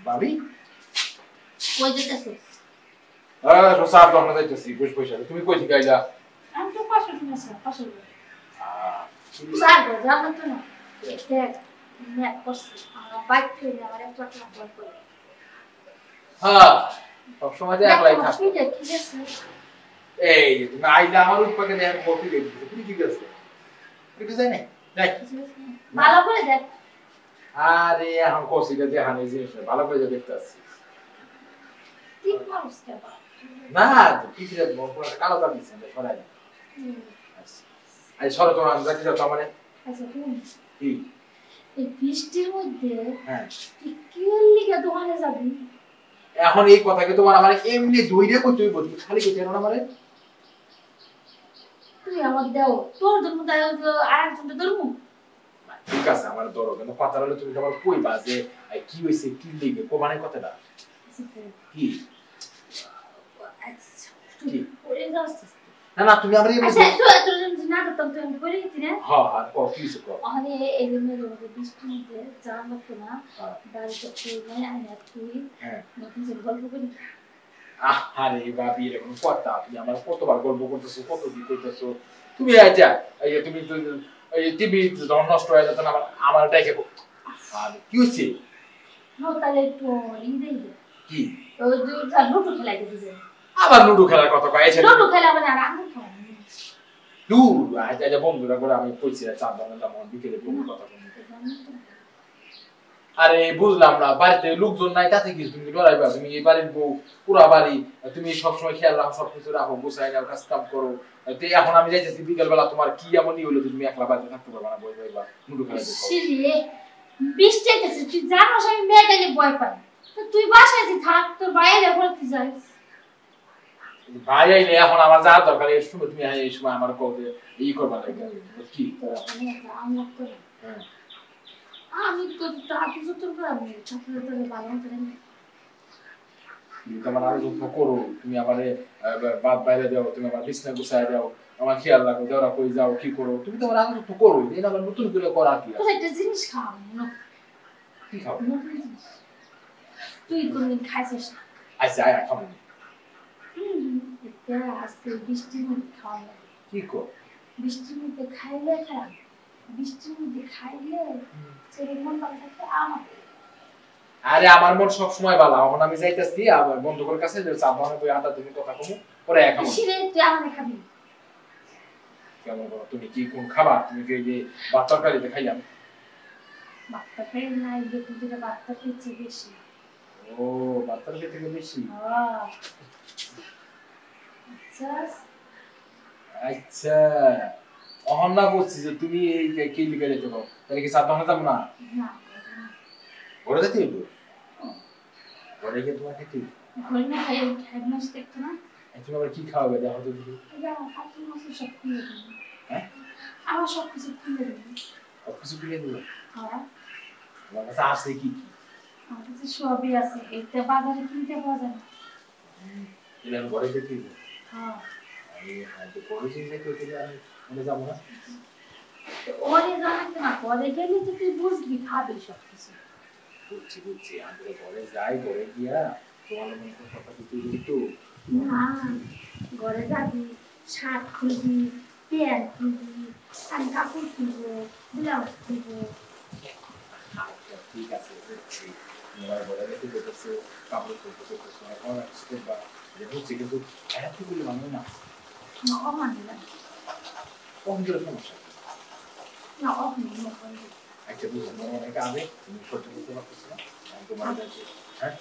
ভাবি কই যেতেছিস? তো সার দোকানে যাইতেছি বসে তুমি কই থেকে আইলা? আমি তো পাশে শুনেছি পাশে স্যার গো জানো তো না দেখ নেট করছি আমার বাইক ফেলে আমার একটা ক্লাস করে হ্যাঁ সব সময় যে একলাই থাকো কি আছে এই তুমি আইলা আমার উৎপাকে দেন কপি দিয়ে দিছো তুমি কি করছো কিছু জানে দেখ ভালো করে দেখ আরে এখন কোসিটা যে হানি জিনিস ভালো করে দেখতে আসছি ঠিক মানুষ কে বা না কিছু যে পুরো কালো দাম দিছেন সরাই আই সরো তোমার যাচ্ছি তো মানে আচ্ছা তুমি কি এই বৃষ্টির মধ্যে হ্যাঁ কি লিখে দোকানে যাবি এখন এই কথাকে তোমার আমার এমনি দইরে কই তুই বলছিস খালি কই কেন না মানে তুই আমার দাও তোর জন্য দাও আরেকজন ধর্ম ঠিক আছে আমার ধরো কিন্তু কথা হলো তুমি তোমার কই বাজে কি হইছে কি লিখে কোবানে কথাটা কি কি ওরে যাচ্ছে না না তুমি আমার এমনি আচ্ছা তুই এত না তো তুমি করে দিতি না হ্যাঁ হ্যাঁ কি হইছে কো আরে এই মেয়ের মধ্যে বৃষ্টির মধ্যে জানা তো না বাড়িতে তুই নাই আয় তুই হ্যাঁ নতুন যে গল্প করি আরে বাবি এরকম কথা তুমি আমার কতবার গল্প করতেছো কত কি করতেছো তুমি আচ্ছা এই তুমি তো এই টিভি নষ্ট হয়ে যেত না আমার ডাইকে আর কি হইছে নো তাহলে একটু দেই কি ওই দুইটা লুডো খেলাই দিছে আবার লুডো খেলার কথা কয় এসে লুডো খেলা মানে আর আগুন খাওয়া দূর আজ বন্ধুরা করে আমি কইছি চার দোকানটা মন বিকেলে বন্ধু কথা বলি আরে বুঝলাম না বাড়িতে লোকজন নাই তাতে কি তুমি ডরাইবা তুমি এই বাড়ির বউ পুরা বাড়ি তুমি সবসময় খেয়াল রাখো সবকিছু রাখো গুছাই নাও কাজ কাম করো তো এখন আমি যাইতেছি বিকেল বেলা তোমার কি এমনই হলো তুমি একলা বাড়িতে থাকতে পারবা না বই বইবা মুডু খেলা দেখো সিরে বৃষ্টি হইতেছে তুই জানোস আমি মেঘালে ভয় পাই তো তুই বাসায় যে থাক তোর বাইরে পড়তে যাস ভাই আইলে এখন আমার যা দরকার এই সময় তুমি এই সময় আমার কবে এই করবা লাগে কি তোর ওখানে আমরা তো হ্যাঁ আমি তো তাকে যতন করে আমি তারপরে তোর ভালো করে তুমি তোমার আরো যত্ন করো তুমি আমারে বাদ বাইরে দাও তুমি আমার বিছনা গুছায় দাও আমার খেয়াল রাখো দেওরা কই যাও কি করো তুমি তোমার আরো যত্ন করো এই না আবার নতুন করে করা কি তোর একটা জিনিস খাও কি খাও তুই কোনদিন খাইছিস না আচ্ছা আয় খাবো এটা আজকে বৃষ্টির মধ্যে খাওয়া লাগে কি কো বৃষ্টির মধ্যে খাইলে খারাপ বৃষ্টির মধ্যে খাইলে শরীর মন ভালো থাকে আমার আরে আমার মন সব সময় ভালো এখন আমি যাইতাছি আমার বন্ধুদের কাছে যে চা বানাবো বই আড্ডা তুমি কথা কমু পরে এক খাবো সিরে তুই আমারে খাবি কেমন করো তুমি কি কোন খাবার তুমি কি যে ভাত তরকারিতে খাইলাম বাচ্চা খেয়ে নাই দেখি যেটা বাচ্চা খেয়েছে বেশি ও ভাত তরকারি থেকে বেশি আচ্ছা আচ্ছা অহন না বলছি যে তুমি এই কি লিখে যেতে পারো তাহলে কি চা বানাতে যাবো না না ঘরে যেতে হইব ঘরে গিয়ে তোমার খেতে ঘরে না খাই খাইব না দেখতো না তুমি আবার কি খাওয়াবে দেখো তো দিদি এটা কাকি মাছ সব খুলে দিই হ্যাঁ আমার সব কিছু খুলে দিই কিছু কিনে দিল হ্যাঁ আমার কাছে আছে কি কি আমার কাছে সবই আছে এটা বাজারে কিনতে পাওয়া যায় না এটা আমি ঘরে যেতে হইব হ্যাঁ আমি তো ঘরে যেতে হইতে আমি মনে যাবো না ওরে জানাতে না পরে গেলে তো তুই বুঝবি খাবি সব কিছু বুঝছি আমরা ঘরে যাই ঘরে গিয়া তোমার মনে কথা দিতে কিন্তু না ঘরে যাবি শার্ট খুলবি প্যান্ট খুলবি আমি কাপড় খুলবো ব্লাউজ খুলবো ঠিক আছে বুঝছি তোমার ঘরে যেতে যেতেছো কাপড় খুলতে এখন স্টেপ বা যে বুঝছি কিন্তু এতগুলো মানুষ না অমানি না কমজোর সমস্যা না অমানি একটা বুঝলাম অনেক আগে তুমি সহ্য করতে পারতেছো না তোমার কাছে হ্যাঁ